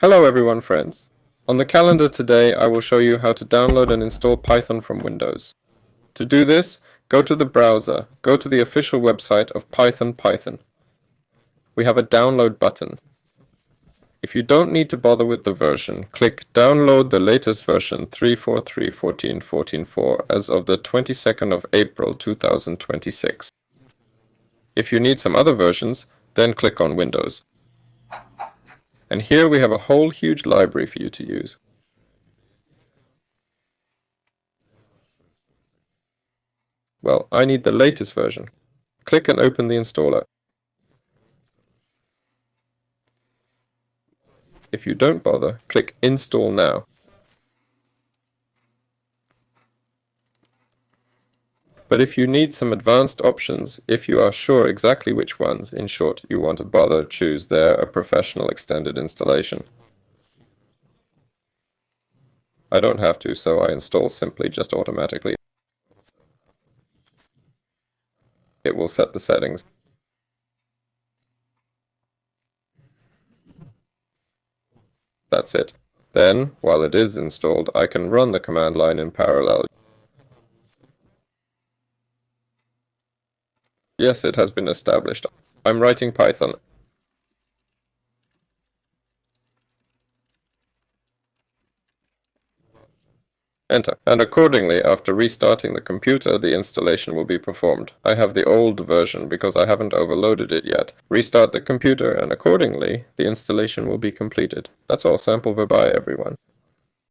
Hello everyone, friends. On the calendar today, I will show you how to download and install Python from Windows. To do this, go to the browser, go to the official website of Python. We have a download button. If you don't need to bother with the version, click download the latest version 3.4.3.14.14.4 as of the 22nd of April 2026. If you need some other versions, then click on Windows. And here we have a whole huge library for you to use. Well, I need the latest version. Click and open the installer. If you don't bother, click Install Now. But if you need some advanced options, if you are sure exactly which ones, in short, you want to bother, choose there a professional extended installation. I don't have to, so I install simply just automatically. It will set the settings. That's it. Then, while it is installed, I can run the command line in parallel. Yes, it has been established. I'm writing Python. Enter. And accordingly, after restarting the computer, the installation will be performed. I have the old version because I haven't overloaded it yet. Restart the computer, and accordingly, the installation will be completed. That's all. Sample goodbye, everyone.